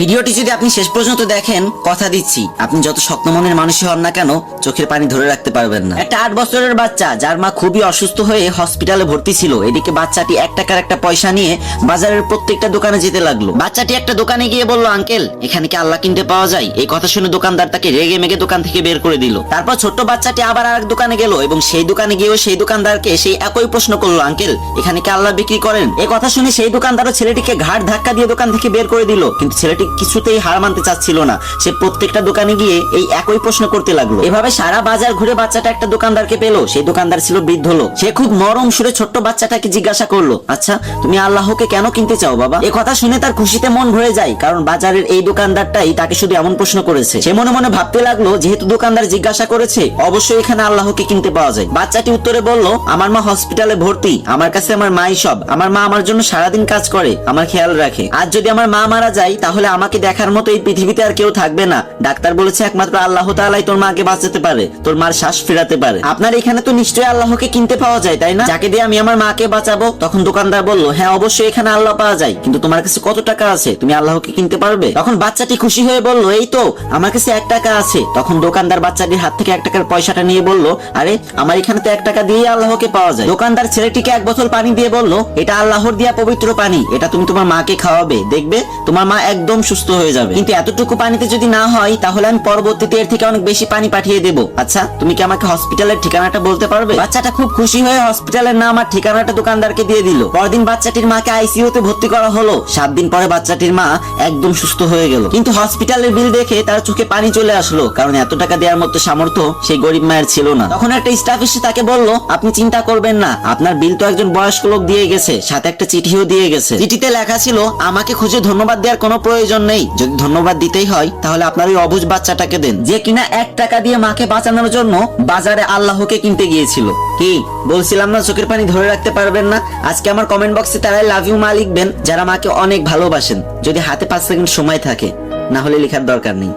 ভিডিওটি যদি আপনি শেষ পর্যন্ত দেখেন, কথা দিচ্ছি আপনি যত শক্ত মনের মানুষই হন না কেন, চোখের পানি ধরে রাখতে পারবেন না। একটা 8 বছরের বাচ্চা যার মা খুবই অসুস্থ হয়ে হসপিটালে ভর্তি ছিল, এদিকে বাচ্চাটি 1 টাকার একটা পয়সা নিয়ে বাজারের প্রত্যেকটা দোকানে যেতে লাগলো। বাচ্চাটি একটা দোকানে গিয়ে বলল, আঙ্কেল এখানে কি আল্লাহ কিনতে পাওয়া যায়? এই কথা শুনে দোকানদার তাকে রেগে মেগে দোকান থেকে বের করে দিল। তারপর ছোট্ট বাচ্চাটি আবার আরেক দোকানে গেল এবং সেই দোকানে গিয়েও সেই দোকানদারকে সেই একই প্রশ্ন করলো, আঙ্কেল এখানে কি আল্লাহ বিক্রি করেন? এই কথা শুনে সেই দোকানদারও ছেলেটিকে ঘাট ধাক্কা দিয়ে দোকান থেকে বের করে দিল। কিন্তু ছেলেটি কিছুতেই হার মানতে চাচ্ছিল না, সে প্রত্যেকটা দোকানে গিয়ে এই একই প্রশ্ন করতে লাগলো। এভাবে সারা বাজার ঘুরে বাচ্চাটা একটা দোকানদারকে পেলো। সেই দোকানদার ছিল বৃদ্ধ লোক। সে খুব নরম সুরে ছোট্ট বাচ্চাটাকে জিজ্ঞাসা করলো, আচ্ছা তুমি আল্লাহকে কেন কিনতে চাও বাবা? এই কথা শুনে তার খুশিতে মন ভরে যায়, কারণ বাজারের এই দোকানদারটাই তাকে শুধু এমন প্রশ্ন করেছে। সে মনে মনে ভাবতে লাগলো, যেহেতু দোকানদার জিজ্ঞাসা করেছে, অবশ্যই এখানে আল্লাহকে কিনতে পাওয়া যায়। বাচ্চাটি উত্তরে বলল, আমার মা হসপিটালে ভর্তি, আমার কাছে আমার মাই সব। আমার মা আমার জন্য সারাদিন কাজ করে, আমার খেয়াল রাখে। আজ যদি আমার মা মারা যায়, তাহলে আমাকে দেখার মতো এই পৃথিবীতে আর কেউ থাকবে না। ডাক্তার বলেছে একমাত্র আল্লাহ তাআলাই তোর মাকে বাঁচাতে পারে, তোর মার শ্বাস ফেরাতে পারে। আপনার এখানে তো নিশ্চয়ই আল্লাহকে কিনতে পাওয়া যায়, তাই না? যাকে দিয়ে আমি আমার মাকে বাঁচাবো। তখন দোকানদার বলল, হ্যাঁ অবশ্যই এখানে আল্লাহ পাওয়া যায়, কিন্তু তোমার কাছে কত টাকা আছে? তুমি আল্লাহকে কিনতে পারবে? তখন বাচ্চাটি খুশি হয়ে বলল, এই তো আমার কাছে 1 টাকা আছে। তখন দোকানদার বাচ্চাটির হাত থেকে 1 টাকার পয়সাটা নিয়ে বলল, আরে আমার এখানে তো 1 টাকা দিয়ে আল্লাহকে পাওয়া যায়। দোকানদার ছেলেটিকে 1 বোতল পানি দিয়ে বলল, এটা আল্লাহর দেয়া পবিত্র পানি, এটা তুমি তোমার মাকে খাওয়াবে, দেখবে তোমার মা একদম সুস্থ হয়ে যাবে। কিন্তু এতটুকু পানিতে যদি না হয়, তাহলে আমি পরবর্তীতে এর থেকে অনেক বেশি পানি পাঠিয়ে দেব। আচ্ছা তুমি কি আমাকে হসপিটালের ঠিকানাটা বলতে পারবে? বাচ্চাটা খুব খুশি হয়ে হসপিটালের নাম আর ঠিকানাটা দোকানদারকে দিয়ে দিল। পরদিন বাচ্চাটির মাকে আইসিইউতে ভর্তি করা হলো। 7 দিন পরে বাচ্চাটির মা একদম সুস্থ হয়ে গেল। কিন্তু হসপিটালের বিল দেখে তার চোখে পানি চলে আসলো, কারণ এত টাকা দেওয়ার মতো সামর্থ্য সেই গরিব মায়ের ছিল না। তখন একটা স্টাফ এসে তাকে বলল, আপনি চিন্তা করবেন না, আপনার বিল তো একজন বয়স্ক লোক দিয়ে গেছে, সাথে একটা চিঠিও দিয়ে গেছে। চিঠিতে লেখা ছিল, আমাকে খুঁজে ধন্যবাদ দেওয়ার কোনো প্রয়োজন নেই, যদি ধন্যবাদ দিতেই হয় তাহলে আপনার ওই অবুঝ বাচ্চাটাকে দেন, যে কিনা 1 টাকা দিয়ে মাকে বাঁচানোর জন্য বাজারে আল্লাহকে কিনতে গিয়েছিল। কি বলছিলাম না চোখের পানি ধরে রাখতে পারবেন না? আজকে আমার কমেন্ট বক্সে তারা লাভ ইউ মা লিখবেন যারা মাকে অনেক ভালোবাসেন, যদি হাতে 5 সেকেন্ড সময় থাকে, না হলে লেখার দরকার নেই।